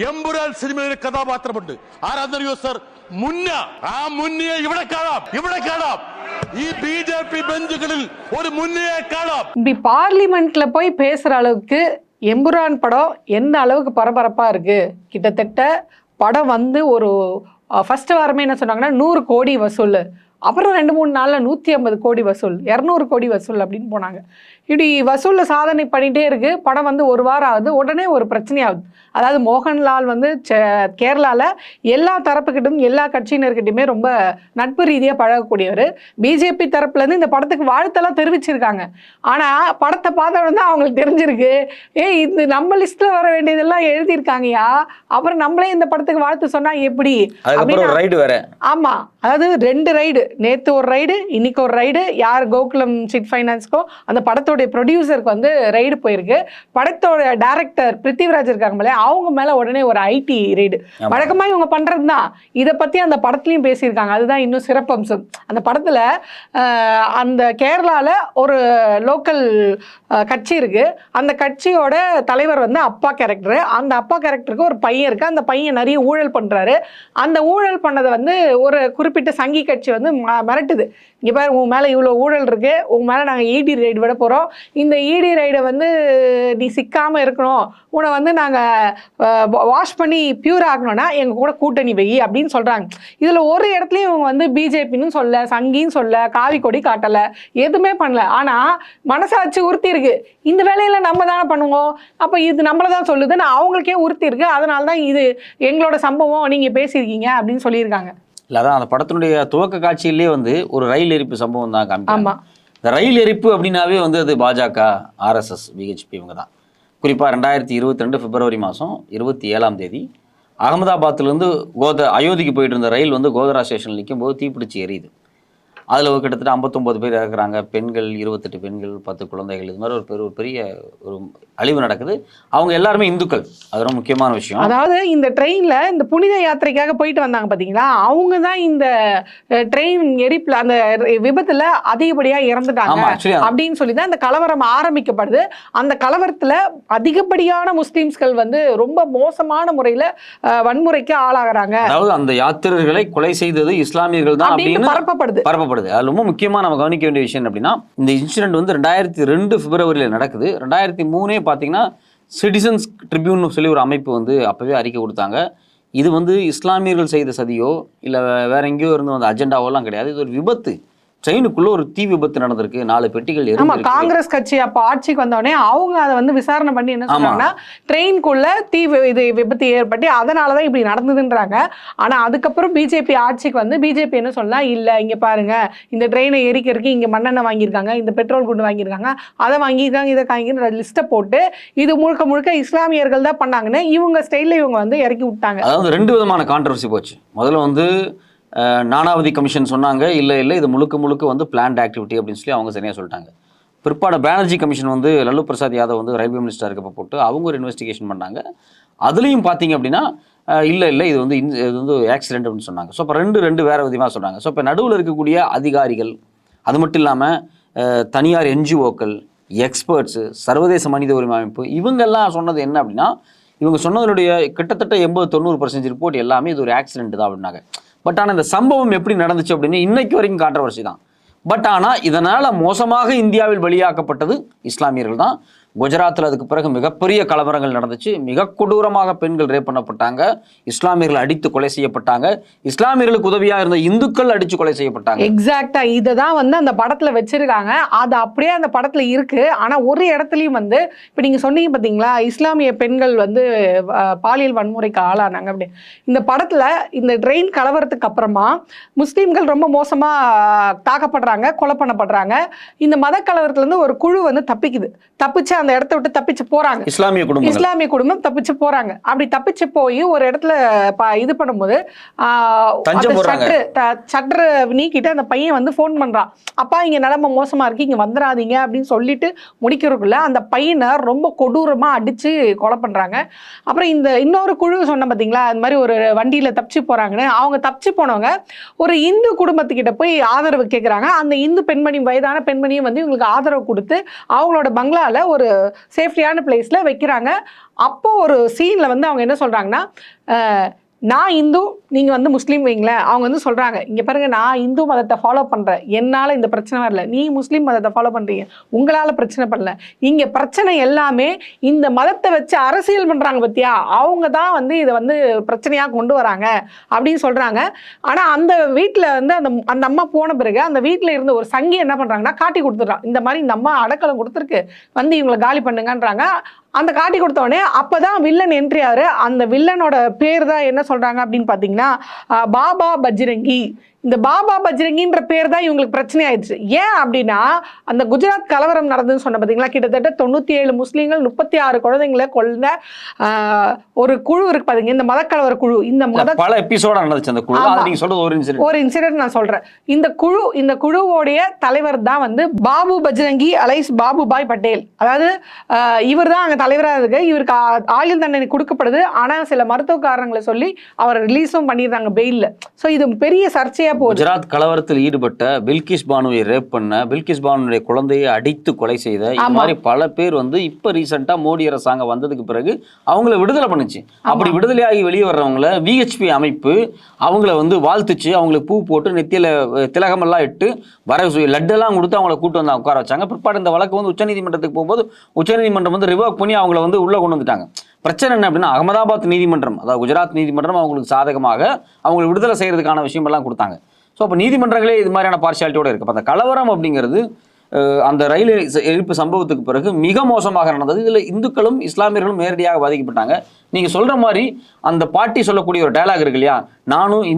എമ്പുരാൻ സിനിമയിലെ കഥാപാത്രമുണ്ട്. ആരാന്നറിയോ സർ? മുന്ന. ആ മുന്നയെ ഇവിടെ കാണാം. ഈ ബിജെപി ബെഞ്ചുകളിൽ ஒரு முன்னையே காணாம். இப்படி பார்லிமெண்ட்ல போய் பேசுற அளவுக்கு எம்புரான் படம் எந்த அளவுக்கு பரபரப்பா இருக்கு. கிட்டத்தட்ட படம் வந்து ஒரு ஃபர்ஸ்ட் வாரமே என்ன சொன்னாங்கன்னா 100 கோடி வசூல், அப்புறம் 2-3 நாளில் 150 கோடி வசூல், 200 கோடி வசூல் அப்படின்னு போனாங்க. இப்படி வசூலில் சாதனை பண்ணிகிட்டே இருக்குது. படம் வந்து ஒரு வாரம் ஆகுது, உடனே ஒரு பிரச்சனை ஆகுது. அதாவது மோகன்லால் வந்து கேரளாவில் எல்லா தரப்புக்கிட்டும் எல்லா கட்சியினர்கிட்டையுமே ரொம்ப நட்பு ரீதியாக பழகக்கூடியவர். பிஜேபி தரப்புலேருந்து இந்த படத்துக்கு வாழ்த்தெல்லாம் தெரிவிச்சிருக்காங்க. ஆனால் படத்தை பார்த்த உடனே அவங்களுக்கு தெரிஞ்சிருக்கு, இது நம்ம லிஸ்ட்டில் வர வேண்டியதெல்லாம் எழுதியிருக்காங்கயா, அப்புறம் நம்மளே இந்த படத்துக்கு வாழ்த்து சொன்னால் எப்படி அப்படின்னு. ஆமாம், அதாவது 2 ரைடு, நேற்று ஒரு ரைடு, இன்னைக்கு ஒரு ரைடு. யார் கோகுலம் சிட் ஃபைனான்ஸ்க்கோ அந்த படத்தோடைய ப்ரொடியூசருக்கு வந்து ரைடு போயிருக்கு. படத்தோட டைரக்டர் பிருத்திவிராஜ் இருக்காங்களே, அவங்க மேலே உடனே ஒரு ஐடி ரைடு. வழக்கமாக இவங்க பண்ணுறது தான். இதை பற்றி அந்த படத்துலையும் பேசியிருக்காங்க. அதுதான் இன்னும் சிறப்பம்சம். அந்த படத்தில் அந்த கேரளாவில் ஒரு லோக்கல் கட்சி இருக்குது. அந்த கட்சியோட தலைவர் வந்து அப்பா கேரக்டரு. அந்த அப்பா கேரக்டருக்கு ஒரு பையன் இருக்குது. அந்த பையன் நிறைய ஊழல் பண்ணுறாரு. அந்த ஊழல் பண்ணதை வந்து ஒரு குறிப்பிட்ட சங்கி கட்சி வந்து மிரட்டுது. இங்கே பாரு, உன் மேலே இவ்வளோ ஊழல் இருக்குது, உன் மேலே நாங்கள் இடி ரைடு விட போகிறோம். இந்த இடி ரைடை வந்து நீ சிக்காமல் இருக்கணும், உன்னை வந்து நாங்கள் வாஷ் பண்ணி பியூர் ஆகணும்னா எங்கள் கூட கூட்டணி வை அப்படின்னு சொல்கிறாங்க. இதில் ஒரு இடத்துலையும் இவங்க வந்து பிஜேபின்னு சொல்ல, சங்கின்னு சொல்ல, காவி கொடி காட்டலை, எதுவுமே பண்ணல. ஆனால் மனசாட்சி உறுத்தி இருக்கு, இந்த வேலையில் நம்ம தானே பண்ணுவோம், அப்போ இது நம்மளை தான் சொல்லுதுன்னு அவங்களுக்கே உறுத்தி இருக்கு. அதனால தான் இது எங்களோட சம்பவம், நீங்கள் பேசியிருக்கீங்க அப்படின்னு சொல்லியிருக்காங்க. இல்லை, அதான் அந்த படத்தினுடைய துவக்க காட்சியிலே வந்து ஒரு ரயில் எரிப்பு சம்பவம் தான் காமிப்பாங்க. இந்த ரயில் எரிப்பு அப்படின்னாவே வந்து அது பாஜக, ஆர்எஸ்எஸ், பிஹெச்பி இவங்க தான். குறிப்பாக 2022 பிப்ரவரி மாதம் 27ஆம் தேதி அகமதாபாத்லேருந்து அயோத்திக்கு போயிட்டு இருந்த ரயில் வந்து கோதரா ஸ்டேஷனில் நிற்கும் போது தீப்பிடிச்சு எரியுது. அதில் கிட்டத்தட்ட 59 பேர் இறக்குறாங்க. பெண்கள் 28 பெண்கள், 10 குழந்தைகள். இது மாதிரி ஒரு பெரிய ஒரு அழிவு நடக்குது. அவங்க எல்லாருமே இந்துக்கள். அது ரொம்ப முக்கியமான விஷயம். அதாவது இந்த ட்ரெயினில் இந்த புனித யாத்திரைக்காக போயிட்டு வந்தாங்க பார்த்தீங்களா, அவங்க தான் இந்த ட்ரெயின் எரிப்பில் அந்த விபத்தில் அதிகப்படியாக இறந்துட்டாங்க அப்படின்னு சொல்லி தான் இந்த கலவரம் ஆரம்பிக்கப்படுது. அந்த கலவரத்தில் அதிகப்படியான முஸ்லீம்ஸ்கள் வந்து ரொம்ப மோசமான முறையில் வன்முறைக்கு ஆளாகிறாங்க. அதாவது அந்த யாத்திரைகளை கொலை செய்தது இஸ்லாமியர்கள் தான் அப்படின்னு பரப்பப்படுது. அது ரொம்ப முக்கியமாக நம்ம கவனிக்க வேண்டிய விஷயம் அப்படின்னா, இந்த இன்சிடென்ட் வந்து 2002 பிப்ரவரியில் நடக்குது. 2003 பார்த்தீங்கன்னா சிட்டிசன்ஸ் ட்ரிபியூன் சொல்லி ஒரு அமைப்பு வந்து அப்போவே அறிக்கை கொடுத்தாங்க. இது வந்து இஸ்லாமியர்கள் செய்த சதியோ இல்லை வேற எங்கேயோ இருந்து வந்த அஜெண்டாவோலாம் கிடையாது. இது ஒரு விபத்து. ட்ரெயினுக்குள்ள ஒரு தீ விபத்து நடந்திருக்கு. 4 பெட்டிகள் எரிஞ்சிருக்கு. காங்கிரஸ் கட்சி அப்போ ஆட்சிக்கு வந்தோடனே அவங்க அதை வந்து விசாரணை பண்ணி என்ன சொன்னாங்கன்னா, ட்ரெயின்குள்ள தீ விபத்து ஏற்பட்டு அதனாலதான் இப்படி நடந்ததுன்றாங்க. ஆனா அதுக்கப்புறம் பிஜேபி ஆட்சிக்கு வந்து பிஜேபி என்ன சொல்லலாம், இல்ல இங்க பாருங்க, இந்த ட்ரெயினை எரிக்கிறதுக்கு இங்க மண்ணெண்ணெய் வாங்கியிருக்காங்க, இந்த பெட்ரோல் குண்டு வாங்கியிருக்காங்க, அதை வாங்கியிருக்காங்க, இதை வாங்கிக்கிற லிஸ்ட்டை போட்டு இது முழுக்க இஸ்லாமியர்கள் தான் பண்ணாங்கன்னு இவங்க ஸ்டைல்ல இவங்க வந்து இறக்கி விட்டாங்க. அதாவது 2 விதமான கான்ட்ரவர்சி போச்சு. முதல்ல வந்து நானாவதி கமிஷன் சொன்னாங்க, இல்லை இது முழுக்க வந்து பிளான்ட் ஆக்டிவிட்டி அப்படின்னு சொல்லி அவங்க சரியாக சொல்லிட்டாங்க. பிற்பாடு பானர்ஜி கமிஷன் வந்து லல்லு பிரசாத் யாதவ் வந்து ரயில்வே மினிஸ்டர் இருக்கப்போ போட்டு அவங்க ஒரு இன்வெஸ்டிகேஷன் பண்ணாங்க. அதுலேயும் பார்த்தீங்க அப்படின்னா இல்லை இது வந்து ஆக்சிடென்ட் அப்படின்னு சொன்னாங்க. ஸோ இப்போ ரெண்டு வேறு விதமாக சொன்னாங்க. ஸோ இப்போ நடுவில் இருக்கக்கூடிய அதிகாரிகள், அது மட்டும் இல்லாமல் தனியார் என்ஜிஓக்கள், எக்ஸ்பர்ட்ஸு, சர்வதேச மனித உரிமை அமைப்பு, இவங்கெல்லாம் சொன்னது என்ன அப்படின்னா, இவங்க சொன்னதனுடைய கிட்டத்தட்ட 80-90% ரிப்போர்ட் எல்லாமே இது ஒரு ஆக்சிடென்ட் தான் அப்படின்னாங்க. பட் ஆனால் இந்த சம்பவம் எப்படி நடந்துச்சு அப்படின்னு இன்னைக்கு வரைக்கும் கான்ட்ரவர்சி தான். பட் ஆனால் இதனால் மோசமாக இந்தியாவில் பலியாக்கப்பட்டது இஸ்லாமியர்கள் தான். குஜராத்தில் அதுக்கு பிறகு மிகப்பெரிய கலவரங்கள் நடந்துச்சு. மிக கொடூரமாக பெண்கள் ரேப் பண்ணப்பட்டாங்க, இஸ்லாமியர்கள் அடித்து கொலை செய்யப்பட்டாங்க, இஸ்லாமியர்களுக்கு உதவியாக இருந்த இந்துக்கள் அடித்து கொலை செய்யப்பட்டாங்க. எக்ஸாக்டா இதை தான் வந்து அந்த படத்தில் வச்சிருக்காங்க. அது அப்படியே அந்த படத்தில் இருக்கு. ஆனால் ஒரு இடத்துலையும் வந்து இப்போ நீங்கள் சொன்னீங்க பார்த்தீங்களா, இஸ்லாமிய பெண்கள் வந்து பாலியல் வன்முறைக்கு ஆளானாங்க அப்படி. இந்த படத்தில் இந்த ட்ரெயின் கலவரத்துக்கு அப்புறமா முஸ்லீம்கள் ரொம்ப மோசமாக தாக்கப்படுறாங்க, கொலை பண்ணப்படுறாங்க. இந்த மத கலவரத்துலேருந்து ஒரு குழு வந்து தப்பிச்சு அந்த இடத்த விட்டு தப்பிச்சு போறாங்க. இஸ்லாமிய குடும்பம் தப்பிச்சு போறாங்க. அப்படி தப்பிச்சு போய் ஒரு இடத்துல இது பண்ணும்போது சற்று நீக்கிட்டு அந்த பையன் வந்து போன் பண்றான், அப்பா இங்க நிலைமை மோசமா இருக்கு, இங்க வந்துடாதீங்க அப்படின்னு சொல்லிட்டு முடிக்கிறதுக்குள்ள அந்த பையனை ரொம்ப கொடூரமா அடிச்சு கொலை பண்றாங்க. அப்புறம் இந்த இன்னொரு குழு சொன்ன பாத்தீங்களா, அந்த மாதிரி ஒரு வண்டியில தப்பிச்சு போறாங்கன்னு, அவங்க தப்பிச்சு போனவங்க ஒரு இந்து குடும்பத்துக்கிட்ட போய் ஆதரவு கேட்கறாங்க. அந்த இந்து பெண்மணி, வயதான பெண்மணியும் வந்து இவங்களுக்கு ஆதரவு கொடுத்து அவங்களோட பங்களால ஒரு ஒரு சேஃப்டியான பிளேஸில் வைக்கிறாங்க. அப்போ ஒரு சீனில் வந்து அவங்க என்ன சொல்கிறாங்கன்னா, நான் இந்து, நீங்கள் வந்து முஸ்லீம் வைங்களேன். அவங்க வந்து சொல்கிறாங்க, இங்கே பாருங்க, நான் இந்து மதத்தை ஃபாலோ பண்ணுறேன், என்னால் இந்த பிரச்சனை வரல. நீ முஸ்லீம் மதத்தை ஃபாலோ பண்ணுறீங்க, உங்களால் பிரச்சனை பண்ணல. இங்கே பிரச்சனை எல்லாமே இந்த மதத்தை வச்சு அரசியல் பண்ணுறாங்க பற்றியா, அவங்க தான் வந்து இதை வந்து பிரச்சனையாக கொண்டு வராங்க அப்படின்னு சொல்கிறாங்க. ஆனால் அந்த வீட்டில் வந்து அந்த அம்மா போன பிறகு அந்த வீட்டில் இருந்த ஒரு சங்கி என்ன பண்ணுறாங்கன்னா, காட்டி கொடுத்துட்றான். இந்த மாதிரி இந்த அம்மா அடக்கலம் கொடுத்துருக்கு, வந்து இவங்களை காலி பண்ணுங்கன்றாங்க. அந்த காட்டி கொடுத்தோடனே அப்போதான் வில்லன் என்ட்ரி ஆகுது. அந்த வில்லனோட பேர் தான் என்ன சொல்கிறாங்க அப்படின்னு பார்த்தீங்கன்னா, பாபா பஜ்ரங்கி. இந்த பாபா பஜ்ரங்கின்ற பேர் தான் இவங்களுக்கு பிரச்சனை ஆயிடுச்சு. ஏன் அப்படின்னா, அந்த குஜராத் கலவரம் நடந்ததுன்னு சொன்ன பார்த்தீங்களா, கிட்டத்தட்ட 97 முஸ்லீம்கள் 36 குழந்தைங்களை கொல்ல ஒரு குழு இருக்கு பாத்தீங்க, இந்த மதக்கலவர குழு. இந்த பல எபிசோட நடந்துச்சு அந்த குழு. நீங்க சொல்றது ஒரு இன்சிடென்ட் நான் சொல்றேன். இந்த குழுவோடைய தலைவர் தான் வந்து பாபு பஜ்ரங்கி அலைஸ் பாபுபாய் பட்டேல். அதாவது இவர் தான் அங்க தலைவராக இருக்கு. இவருக்கு ஆயுள் தண்டனை கொடுக்கப்படுது. ஆனா சில மருத்துவ காரணங்களை சொல்லி அவர் ரிலீஸும் பண்ணிடுறாங்க பெயில்ல. ஸோ இது பெரிய சர்ச்சையா போகுது. குஜராத் கலவரத்தில் ஈடுபட்ட பில்கிஸ் பானுவை ரேப் பண்ண, பில்கிஸ் பானுடைய குழந்தையை அடித்து கொலை செய்த இந்த மாதிரி பல பேர் வந்து இப்ப ரீசெண்டா மோடி அரசாங்கம் வந்ததுக்கு பிறகு அவங்கள விடுதலை பண்ணுச்சு. அப்படி விடுதலையாகி வெளியே வர்றவங்கள விஹெச்பி அமைப்பு அவங்கள வந்து வாழ்த்துச்சு, அவங்களுக்கு பூ போட்டு நெத்தியில திலகமெல்லாம் இட்டு லட்டெல்லாம் கொடுத்து அவங்கள கூட்டு வந்து உட்கார வச்சாங்க. பிற்பாடு இந்த வழக்கு வந்து உச்சநீதிமன்றத்துக்கு போகும்போது உச்சநீதிமன்றம் வந்து ரிவர்க் பண்ணி அவங்கள வந்து உள்ள கொண்டு வந்துட்டாங்க. பிரச்சனை என்ன அப்படின்னா, அகமதாபாத் நீதிமன்றம், அதாவது குஜராத் நீதிமன்றம் அவங்களுக்கு சாதகமாக அவங்களை விடுதலை செய்யறதுக்கான விஷயம் எல்லாம் கொடுத்தாங்க. ஸோ அப்போ நீதிமன்றங்களே இது மாதிரியான பார்ஷியாலிட்டியோட இருக்கு. அப்போ அந்த கலவரம் அப்படிங்கிறது அந்த ரயில் எரிப்பு சம்பவத்துக்கு பிறகு மிக மோசமாக நடந்தது. இதில் இந்துக்களும் இஸ்லாமியர்களும் நேரடியாக பாதிக்கப்பட்டாங்க. நீங்கள் சொல்கிற மாதிரி அந்த பாட்டி சொல்லக்கூடிய ஒரு டயலாக் இருக்கு இல்லையா, நான்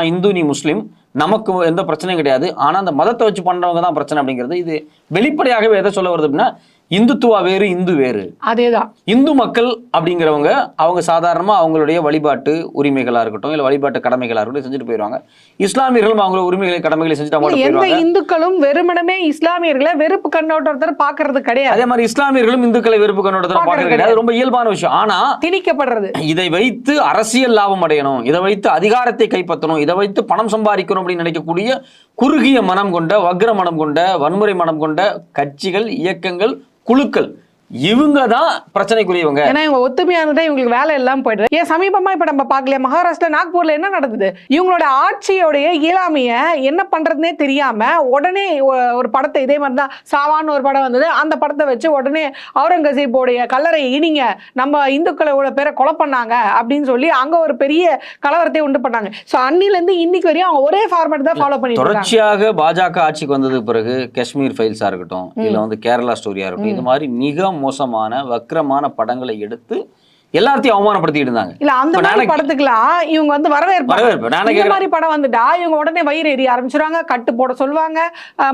இந்து நீ முஸ்லீம், நமக்கு எந்த பிரச்சனையும் கிடையாது, ஆனால் அந்த மதத்தை வச்சு பண்ணுறவங்க தான் பிரச்சனை அப்படிங்கிறது இது வெளிப்படையாகவே எதை சொல்ல வருது அப்படின்னா, இந்துத்துவா வேறு இந்து வேறு. அதேதான். இந்து மக்கள் அப்படிங்கிறவங்க அவங்க சாதாரணமா அவங்களுடைய வழிபாட்டு உரிமைகளா இருக்கட்டும், இல்ல வழிபாட்டு கடமைகளா இருக்கட்டும் செஞ்சுட்டு போயிடுவாங்க. இஸ்லாமியர்களும் அவங்களோட உரிமைகளை கடமைகளை செஞ்சுட்டு எந்த இந்துக்களும் வெறுமனமே இஸ்லாமியர்களை வெறுப்பு கண்ணோட்டத்தை பாக்குறது கிடையாது. அதே மாதிரி இஸ்லாமியர்களும் இந்துக்களை வெறுப்பு கண்ணோட்டத்தை பாக்குறது கிடையாது. ரொம்ப இயல்பான விஷயம். ஆனா திணிக்கப்படுறது, இதை வைத்து அரசியல் லாபம் அடையணும், இதை வைத்து அதிகாரத்தை கைப்பற்றணும், இதை வைத்து பணம் சம்பாதிக்கணும் அப்படின்னு நினைக்கக்கூடிய குறுகிய மனம் கொண்ட, வக்ர மனம் கொண்ட, வன்முறை மனம் கொண்ட கட்சிகள், இயக்கங்கள், குழுக்கள், இவங்க தான் பிரச்சனைக்குரியவங்க. ஏன்னா இவங்க ஒத்துமையானதே இவங்களுக்கு வேலை எல்லாம் போயிடுது. ஏன் சமீபமா இப்ப நம்ம பார்க்கல, மகாராஷ்டிரா நாக்பூர்ல என்ன நடந்தது, இவங்களோட ஆட்சியோடைய இயலாமைய என்ன பண்றதுனே தெரியாம உடனே ஒரு படத்தை, இதே மாதிரி தான் சாவான்னு ஒரு படம் வந்தது, அந்த படத்தை வச்சு உடனே அவுரங்கசீப்போடைய கல்லறை இனிங்க, நம்ம இந்துக்களோட பேரை கொலை பண்ணாங்க அப்படின்னு சொல்லி அங்க ஒரு பெரிய கலவரத்தை உண்டு பண்ணாங்க. ஸோ அன்னில இருந்து இன்னைக்கு வரையும் அவங்க ஒரே ஃபார்மேட் தான் ஃபாலோ பண்ணிட்டு இருக்காங்க. தொடர்ச்சியாக பாஜக ஆட்சிக்கு வந்ததுக்கு பிறகு காஷ்மீர் ஃபைல்ஸா இருக்கட்டும், இல்ல வந்து கேரளா ஸ்டோரியா இருக்கட்டும், இது மாதிரி மிக மோசமான வக்ரமான படங்களை எடுத்து எல்லாத்தையும் அவமானப்படுத்திட்டு இருந்தாங்க. இல்ல அந்த மாதிரி படத்துக்குலாம் இவங்க வந்து வரவேற்பு. இந்த மாதிரி படம் வந்துட்டா இவங்க உடனே வயிறு எரிய ஆரம்பிச்சிருவாங்க, கட்டு போட சொல்லுவாங்க,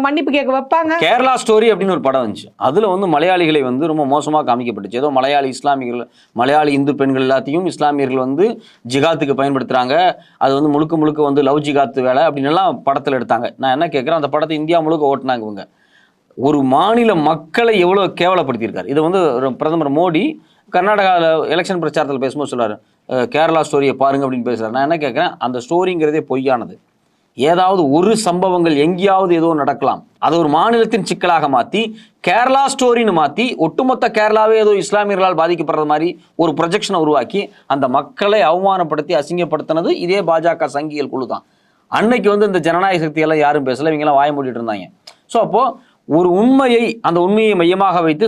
மன்னிப்பு கேட்க வைப்பாங்க. கேரளா ஸ்டோரி அப்படின்னு ஒரு படம் வந்துச்சு. அதுல வந்து மலையாளிகளை வந்து ரொம்ப மோசமா காமிக்கப்பட்டுச்சு. ஏதோ மலையாளி இஸ்லாமியர்கள், மலையாளி இந்து பெண்கள் எல்லாத்தையும் இஸ்லாமியர்கள் வந்து ஜிகாத்துக்கு பயன்படுத்துறாங்க, அது வந்து முழுக்க முழுக்க வந்து லவ் ஜிகாத்து வேலை அப்படின்னு எல்லாம் படத்துல எடுத்தாங்க. நான் என்ன கேட்கிறேன், அந்த படத்தை இந்தியா முழுக்க ஓட்டினாங்க. இவங்க ஒரு மாநில மக்களை எவ்வளவு கேவலப்படுத்தியிருக்காரு. இதை வந்து பிரதமர் மோடி கர்நாடகாவில் எலெக்ஷன் பிரச்சாரத்தில் பேசும்போது சொல்றாரு, கேரளா ஸ்டோரியை பாருங்க அப்படின்னு பேசுறாரு. நான் என்ன கேட்குறேன், அந்த ஸ்டோரிங்கிறதே பொய்யானது. ஏதாவது ஒரு சம்பவங்கள் எங்கேயாவது ஏதோ நடக்கலாம், அதை ஒரு மாநிலத்தின் சிக்கலாக மாற்றி கேரளா ஸ்டோரின்னு மாற்றி ஒட்டுமொத்த கேரளாவே ஏதோ இஸ்லாமியர்களால் பாதிக்கப்படுற மாதிரி ஒரு ப்ரொஜெக்ஷனை உருவாக்கி அந்த மக்களை அவமானப்படுத்தி அசிங்கப்படுத்தினது இதே பாஜக சங்கிகள் குழு தான். அன்னைக்கு வந்து இந்த ஜனநாயக சக்தியெல்லாம் யாரும் பேசல, இவங்கெல்லாம் வாய மூடிட்டு இருந்தாங்க. ஸோ அப்போது ஒரு அந்த உண்மையை மையமாக வைத்து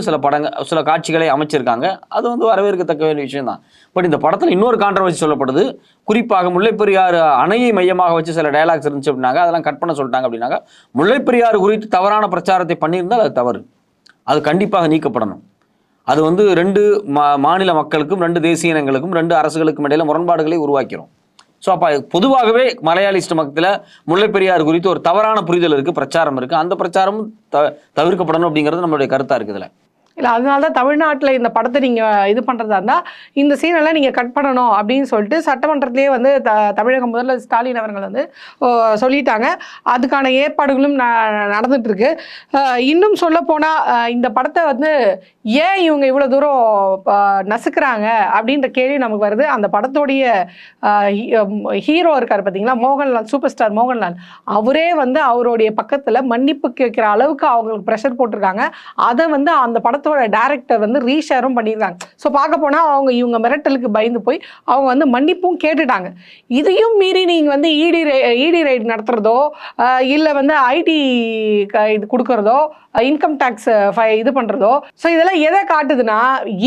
சில காட்சிகளை அமைச்சிருக்காங்க. அது வந்து வரவேற்கத்தக்க வேண்டிய விஷயம் தான். பட் இந்த படத்தில் இன்னொரு கான்ட்ரவர்சி சொல்லப்படுது. குறிப்பாக முல்லைப்பெரியாறு அணையை மையமாக வச்சு சில டயலாக்ஸ் இருந்துச்சு அப்படின்னாங்க, அதெல்லாம் கட் பண்ண சொல்லிட்டாங்க அப்படின்னாங்க. முல்லைப்பெரியாறு குறித்து தவறான பிரச்சாரத்தை பண்ணியிருந்தால் அது தவறு, அது கண்டிப்பாக நீக்கப்படணும். அது வந்து 2 மாநில மக்களுக்கும் 2 தேசிய இனங்களுக்கும் 2 அரசுகளுக்கும் இடையில முரண்பாடுகளை உருவாக்கிறோம். ஸோ அப்போ பொதுவாகவே மலையாளிஸ்ட் மக்கத்தில் முல்லைப்பெரியாறு குறித்து ஒரு தவறான புரிதல் இருக்குது, பிரச்சாரம் இருக்குது. அந்த பிரச்சாரமும் தவிர்க்கப்படணும் அப்படிங்கிறது நம்மளுடைய கருத்தாக இருக்குதுல்ல. இல்லை, அதனால தான் தமிழ்நாட்டில் இந்த படத்தை நீங்கள் இது பண்ணுறதா இருந்தால் இந்த சீனெல்லாம் நீங்கள் கட் பண்ணணும் அப்படின்னு சொல்லிட்டு சட்டமன்றத்திலே வந்து தமிழக முதல்வர் ஸ்டாலின் அவர்கள் வந்து சொல்லிட்டாங்க. அதுக்கான ஏற்பாடுகளும் நடந்துகிட்ருக்கு. இன்னும் சொல்லப்போனால் இந்த படத்தை வந்து ஏன் இவங்க இவ்வளோ தூரம் நசுக்கிறாங்க அப்படின்ற கேள்வி நமக்கு வருது. அந்த படத்தோடைய ஹீரோ இருக்கார் பார்த்தீங்களா, மோகன்லால், சூப்பர் ஸ்டார் மோகன்லால், அவரே வந்து அவருடைய பக்கத்தில் மன்னிப்பு கேட்குற அளவுக்கு அவங்களுக்கு ப்ரெஷர் போட்டிருக்காங்க. அதை வந்து அந்த படத்தோட டைரக்டர் வந்து ரீஷேரும் பண்ணியிருக்காங்க. ஸோ பார்க்க போனால் இவங்க மிரட்டலுக்கு பயந்து போய் அவங்க வந்து மன்னிப்பும் கேட்டுட்டாங்க. இதையும் மீறி நீங்கள் வந்து இடி ரைடு நடத்துறதோ இல்லை வந்து ஐடி இது கொடுக்குறதோ, இன்கம் டேக்ஸ் இது பண்ணுறதோ, ஸோ இதெல்லாம் எதை காட்டுதுன்னா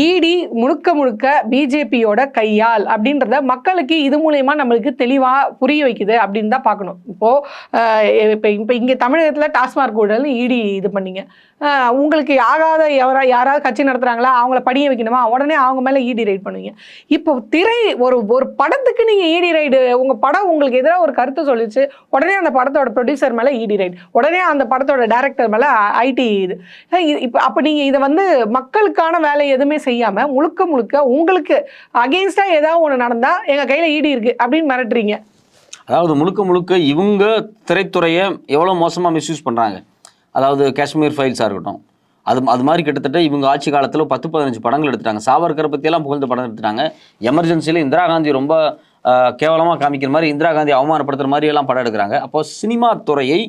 இடி முழுக்க பிஜேபியோட கையால் அப்படின்றத மக்களுக்கு இது மூலயமா நம்மளுக்கு தெளிவாக புரிய வைக்குது அப்படின்னு தான் பார்க்கணும். இப்போ இங்கே தமிழகத்தில் டாஸ்மாக் ஊழல் இடி இது பண்ணீங்க, உங்களுக்கு ஆகாத யாராவது கட்சி நடத்துகிறாங்களா, அவங்கள படிய வைக்கணுமா, உடனே அவங்க மேலே இடி ரைட் பண்ணுவீங்க. இப்போ ஒரு படத்துக்கு நீங்கள் இடி ரைடு, உங்கள் படம் உங்களுக்கு எதிராக ஒரு கருத்து சொல்லிச்சு, உடனே அந்த படத்தோட ப்ரொடியூசர் மேலே இடி ரைட், உடனே அந்த படத்தோட டைரக்டர் மேலே ஐடி இது. இப்போ அப்போ நீங்கள் இதை வந்து மக்களுக்கான வேலை எதுவுமே செய்யாமல் முழுக்க உங்களுக்கு அகெயின்ஸ்டாக ஏதாவது ஒன்று நடந்தால் எங்கள் கையில் இடி இருக்குது அப்படின்னு மிரட்டுறீங்க. அதாவது முழுக்க இவங்க திரைத்துறையை எவ்வளோ மோசமாக மிஸ்யூஸ் பண்ணுறாங்க. அதாவது காஷ்மீர் ஃபைல்ஸாக இருக்கட்டும், அது மாதிரி கிட்டத்தட்ட இவங்க ஆட்சி காலத்தில் 10-15 படங்கள் எடுத்துட்டாங்க. சாவர்கரை பற்றியெல்லாம் புகழ்ந்த படம் எடுத்துட்டாங்க. எமர்ஜென்சியில் இந்திரா காந்தி ரொம்ப கேவலமாக காமிக்கிற மாதிரி, இந்திரா காந்தி அவமானப்படுத்துகிற மாதிரி எல்லாம் படம் எடுக்கிறாங்க. அப்போ சினிமா துறையை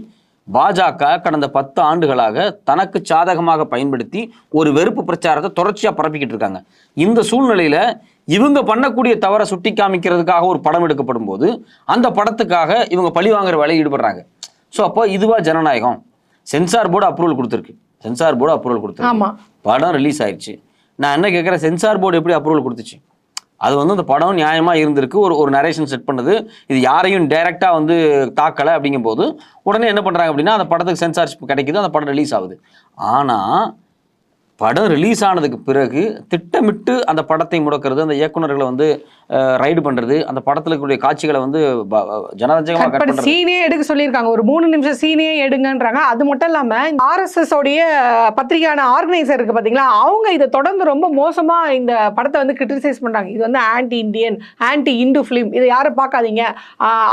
பாஜக கடந்த 10 ஆண்டுகளாக தனக்கு சாதகமாக பயன்படுத்தி ஒரு வெறுப்பு பிரச்சாரத்தை தொடர்ச்சியாக பரப்பிக்கிட்டு இருக்காங்க. இந்த சூழ்நிலையில் இவங்க பண்ணக்கூடிய தவறை சுட்டி காமிக்கிறதுக்காக ஒரு படம் எடுக்கப்படும் போது அந்த படத்துக்காக இவங்க பழி வாங்குற வேலையை ஈடுபடுறாங்க. ஸோ அப்போ இதுவா ஜனநாயகம்? சென்சார் போர்டு அப்ரூவல் கொடுத்துருக்கு, படம் ரிலீஸ் ஆயிடுச்சு. நான் என்ன கேட்குறேன், சென்சார் போர்டு எப்படி அப்ரூவல் கொடுத்துச்சு? அது வந்து அந்த படம் நியாயமாக இருந்திருக்கு, ஒரு நரேஷன் செட் பண்ணுது, இது யாரையும் டைரெக்டாக வந்து தாக்கலை அப்படிங்கும் போது உடனே என்ன பண்ணுறாங்க அப்படின்னா அந்த படத்துக்கு சென்சார்ஷிப் கிடைக்குது, அந்த படம் ரிலீஸ் ஆகுது. ஆனால் படம் ரிலீஸ் ஆனதுக்கு பிறகு திட்டமிட்டு அந்த படத்தை முடக்கிறது, அந்த இயக்குநர்களை வந்து ரைடு பண்ணுறது, அந்த படத்தில் இருக்கக்கூடிய காட்சிகளை வந்து ஜனரஞ்சகமாக சீனே எடுக்க சொல்லியிருக்காங்க. ஒரு 3 நிமிஷம் சீனே எடுங்கன்றாங்க. அது மட்டும் இல்லாமல் ஆர்எஸ்எஸ் உடைய பத்திரிகையான ஆர்கனைசர் இருக்கு பார்த்தீங்களா, அவங்க இதை தொடர்ந்து ரொம்ப மோசமாக இந்த படத்தை வந்து கிரிட்டிசைஸ் பண்ணுறாங்க. இது வந்து anti Indian, anti Hindu film, இதை யாரும் பார்க்காதீங்க.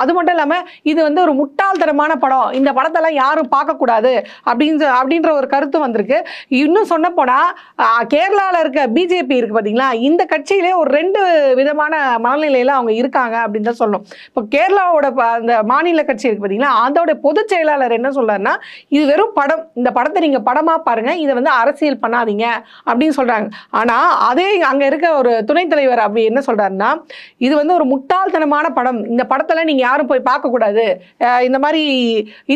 அது மட்டும் இல்லாமல் இது வந்து ஒரு முட்டாள்தனமான படம், இந்த படத்தெல்லாம் யாரும் பார்க்கக்கூடாது அப்படின்ற ஒரு கருத்து வந்திருக்கு. இன்னும் சொன்ன போனால் கேரளாவில் இருக்க பிஜேபி இருக்கு பார்த்தீங்களா, இந்த கட்சியிலே ஒரு 2 விதமான மனநிலையில் அவங்க இருக்காங்க அப்படின்னு தான் சொல்லணும். இப்போ கேரளாவோட அந்த மாநில கட்சி இருக்கு பார்த்தீங்களா, அதோட பொதுச் செயலாளர் என்ன சொல்றாருன்னா, இது வெறும் படம், இந்த படத்தை நீங்கள் படமாக பாருங்க, இதை வந்து அரசியல் பண்ணாதீங்க அப்படின்னு சொல்றாங்க. ஆனால் அதே அங்கே இருக்க ஒரு துணைத் தலைவர் அப்படி என்ன சொல்றாருன்னா, இது வந்து ஒரு முட்டாள்தனமான படம், இந்த படத்தில் நீங்கள் யாரும் போய் பார்க்கக்கூடாது, இந்த மாதிரி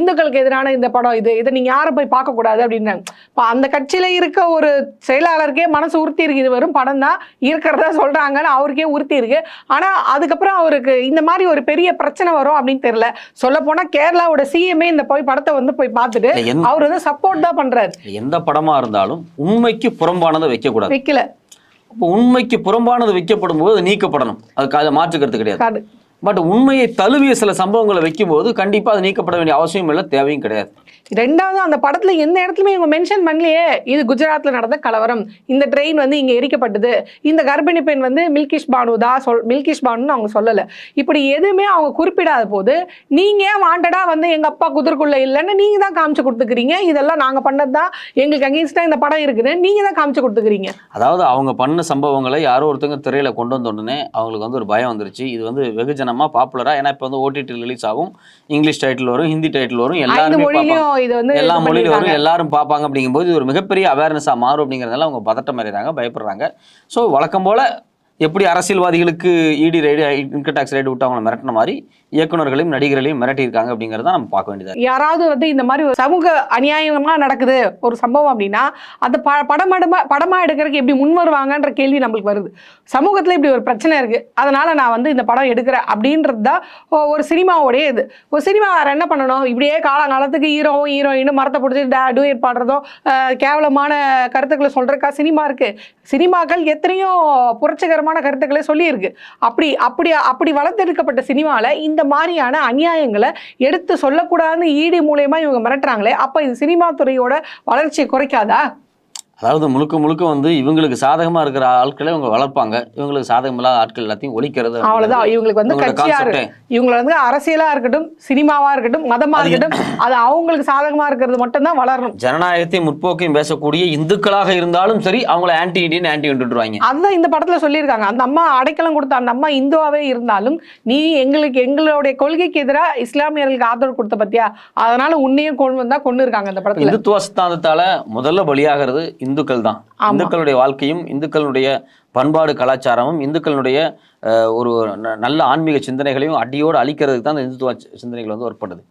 இந்துக்களுக்கு எதிரான இந்த படம், இதை நீங்கள் யாரும் போய் பார்க்கக்கூடாது அப்படின்னாங்க. இப்போ அந்த கட்சியில் இருக்க ஒரு செயலாளருக்கே மனசு உறுத்தி இருக்கு, இது வெறும் படம் தான் இருக்கிறதா சொல்றாங்கன்னு அவருக்கே உறுத்தி இருக்கு. ஆனா அதுக்கப்புறம் அவருக்கு இந்த மாதிரி ஒரு பெரிய பிரச்சனை வரும் அப்படின்னு தெரியல. சொல்ல போனா கேரளாவோட சிஎம்ஏ இந்த படத்தை வந்து போய் பார்த்துட்டு அவர் வந்து சப்போர்ட் தான் பண்றாரு. எந்த படமா இருந்தாலும் உண்மைக்கு புறம்பானதை வைக்கல. இப்போ உண்மைக்கு புறம்பானது வைக்கப்படும் போது நீக்கப்படணும், அதுக்கு மாற்றுக்கிறது கிடையாது. பட் உண்மையை தழுவிய சில சம்பவங்களை வைக்கும்போது கண்டிப்பா அது நீக்கப்பட வேண்டிய அவசியம் இல்லை, தேவையும் கிடையாது. ரெண்டாவது, அந்த படத்துல எந்த இடத்துலயுமே இவங்க மென்ஷன் பண்ணலையே இது குஜராத்ல நடந்த கலவரம், இந்த ட்ரெயின் வந்து இங்க எரிக்கப்பட்டது, இந்த கர்ப்பிணி பெண் வந்து மில்கிஷ் பானுன்னு அவங்க சொல்லல. இப்படி எதுவுமே அவங்க குறிப்பிடாத போது நீங்க ஏன் வாண்டடா வந்து எங்க அப்பா குதிர்க்குள்ள இல்லைன்னு நீங்க தான் காமிச்சு கொடுத்துக்கிறீங்க, இதெல்லாம் நாங்க பண்ணதுதான், எங்களுக்கு அகேன்ஸ்டா இந்த படம் இருக்குது, நீங்க தான் காமிச்சு கொடுத்துக்கிறீங்க. அதாவது அவங்க பண்ண சம்பவங்களை யாரோ ஒருத்தங்க திரையில கொண்டு வந்த உடனே அவங்களுக்கு வந்து ஒரு பயம் வந்துருச்சு, இது வந்து வெகுஜனமா பாப்புலரா, ஏன்னா இப்போ வந்து ஓடிடி ரிலீஸ் ஆகும், இங்கிலீஷ் டைட்டில் வரும், ஹிந்தி டைட்டில் வரும், எல்லா மொழியிலும் வரும், எல்லாரும் பார்ப்பாங்க. அப்படிங்கும்போது இது ஒரு மிகப்பெரிய அவேர்னஸாக மாறும். அப்படிங்கிறதெல்லாம் அவங்க பதட்டம் அடைகிறாங்க, பயப்படுறாங்க. ஸோ வழக்கம் போல எப்படி அரசியல்வாதிகளுக்கு இடி ரைடு, இன்கம் டேக்ஸ் ரைடு விட்டு அவங்களை மிரட்டின மாதிரி இயக்குநர்களையும் நடிகர்களையும் மிரட்டியிருக்காங்க அப்படிங்கிறத நம்ம பார்க்க வேண்டியது. யாராவது வந்து இந்த மாதிரி ஒரு சமூக அநியாயமாக நடக்குது ஒரு சம்பவம் அப்படின்னா அந்த படமா எடுக்கிறதுக்கு எப்படி முன் வருவாங்கன்ற கேள்வி நம்மளுக்கு வருது. சமூகத்தில் இப்படி ஒரு பிரச்சனை இருக்கு, அதனால நான் வந்து இந்த படம் எடுக்கிறேன் அப்படின்றது தான் ஒரு சினிமாவோடைய இது. ஒரு சினிமா வேற என்ன பண்ணணும், இப்படியே காலங்காலத்துக்கு ஹீரோயினும் மரத்தை பிடிச்சி டூயட் பாடுறதும் கேவலமான கருத்துக்களை சொல்றதுக்கா சினிமா இருக்கு? சினிமாக்கள் எத்தனையோ புரட்சிகரமான கருத்துக்களை சொல்லியிருக்கு. அப்படி வளர்த்தெடுக்கப்பட்ட சினிமாவில் இந்த மாதிரியான அநியாயங்களை எடுத்து சொல்லக்கூடாதுன்னு ஈடி மூலமா இவங்க மிரட்டுறாங்களே, அப்ப இது சினிமா துறையோட வளர்ச்சியை குறைக்காதா? அதாவது முழுக்க முழுக்க வந்து இவங்களுக்கு சாதகமா இருக்கிற ஆட்களை இவங்க வளர்ப்பாங்க, இவங்களுக்கு சாதகம் இல்லாத ஆட்கள் எல்லாத்தையும் ஒழிக்கிறது. அவ்வளவுதான். இவங்களுக்கு வந்து கட்சியா இவங்களை வந்து அரசியலா இருக்கட்டும், சினிமாவா இருக்கட்டும், மதமா இருக்கட்டும், அது அவங்களுக்கு சாதகமா இருக்கிறது மட்டும் தான் வளரணும். ஜனநாயகத்தையும் முற்போக்கையும் பேசக்கூடிய இந்துக்களாக இருந்தாலும் சரி, அவங்கள ஆன்டி இண்டியன் ஆன்டி விட்டுருவாங்க. அதுதான் இந்த படத்துல சொல்லியிருக்காங்க. அந்த அம்மா அடைக்கலம் கொடுத்த அந்த அம்மா இந்துவாவே இருந்தாலும் நீ எங்களுடைய கொள்கைக்கு எதிராக இஸ்லாமியர்களுக்கு ஆதரவு கொடுத்த பத்தியா, அதனால உன்னையும் கொண்டு வந்தா கொண்டு இருக்காங்க அந்த படத்துல. இந்துத்துவ சித்தாந்தத்தால முதல்ல பலியாகிறது இந்துக்கள் தான். இந்துக்களுடைய வாழ்க்கையும் இந்துக்களுடைய பண்பாடு கலாச்சாரமும் இந்துக்களுடைய ஒரு நல்ல ஆன்மீக சிந்தனைகளையும் அடியோடு அழிக்கிறதுக்கு தான் இந்த இந்துத்துவ சிந்தனைகள் வந்து ஏற்படுது.